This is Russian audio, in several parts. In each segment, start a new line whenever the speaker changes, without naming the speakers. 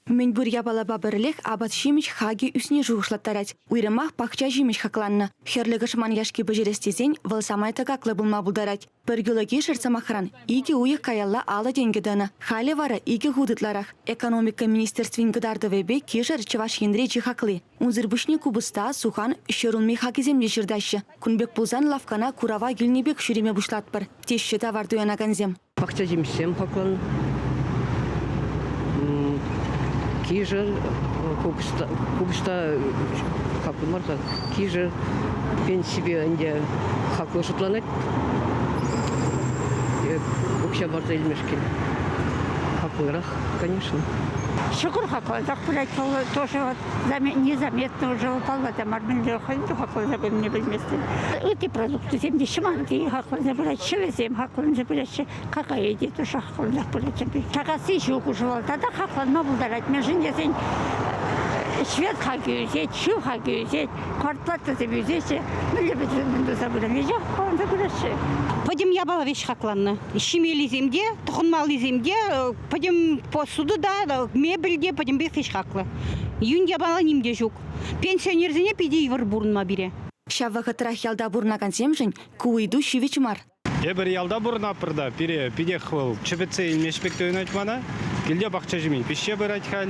Мен бүр ябала бабырлех абат шимич хаги үсне жуғышлаттарать. Уйрымах пахча жимич хакланна. Херлігі шман яшки бөжерестезен выл самай тагақлы бұлма бұлдарать. Біргілігі шырсамахран, иге уйық каялла ала денгедіні. Халі вара иге худытларах. Экономика министерствен гыдарды вебе кешір чываш ендре чихаклы. Унзырбышне кубыста сухан шырунми хакиземде жырдашы. Күнбек пулзан лавкана курава гілнебек шүреме бұшлатпыр. Тешші тавар дуянаганзем.
Пахча жимшем хаклан. Кижер, кубышта хакылмарда, кижер, пен себе инде хаклы шутланать. Вообще барда илмешки. Хаклырах, конечно.
Шукур хаклы, так блядь, тоже вот незаметно уже упал в этом армянде, ходит хаклы забыл мне безместно. Эти продукты земли шманки хаклы забылать, шевезем хаклы забылать, какая идея тоже хаклы забылать. Такасы еще укушивал, тогда хаклы набулдарать, между ними швед хаки взять, шу хаки взять, квартплата тебе взять, ну любит забылать, нельзя хаклы забылать.
Пойдем я была вещь хакланна. Щемели земде, тухунмали земде, пойдем посуду да, мебельде, пойдем без вещь хакла. Юн я была нимде жук. Пенсионер зене пиди ивр бурнма бире.
Шаввага трах ялда бурнаган земжень, куйду шивичмар.
Я бір ялда бурна пырда, пиде хвыл, чепеце мешпекті ойнать мана, келде бақча жемей, пеше бір айтхал,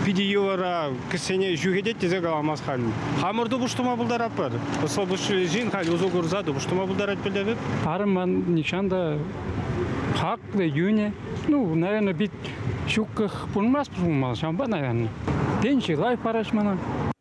пиде ювара кісене жүгедет тезе қаламаз халін. Хамырды бұштыма бұлдар апыр. Осыл бұшы жин хал ұзу көрзады, бұштыма бұлдар айтпілді біп?
Арман нишанда хаклы юне. Ну, наверное, бит шукках пунмас пунмал шамба, наверное. Пенчи лайф парашмана.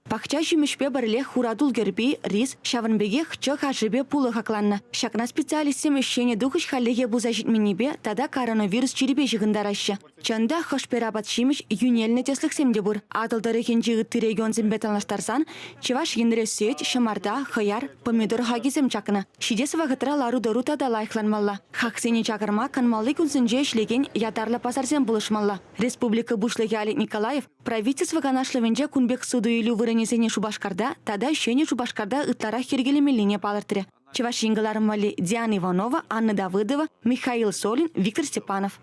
Пахча жимешпе бірлех хурадул герби, рис, шавынбеге хчы хажыбе пулы хакланна. Шакна специалистем ещене духыш халлеге буза житменебе, тада коронавирус черебе жығындарашы. Чанда хошперабат шимеш юнельне тесліксемде бұр. Адылдары хенжі ғытты регион зімбетанлаштарсан, чеваш ендіре сөйт, шамарда, хаяр, помидор хагизем чакна. Шидес вағытыра лару-дору тада лайхланмалла. Хақсене чакырма канмалы күнсінже ішлеген ятарлы пазарзен бұлышмалла. Республика бушлығы Алик Николаев правительство канашлывенже күнбек суду илю вырынесене Шубашкарда, тада шене Шубашкарда ытлара хергелемелине палыртыры. Чеваш ингыларым Диана Иванова, Анна Давыдова, Михаил Солин, Виктор Степанов.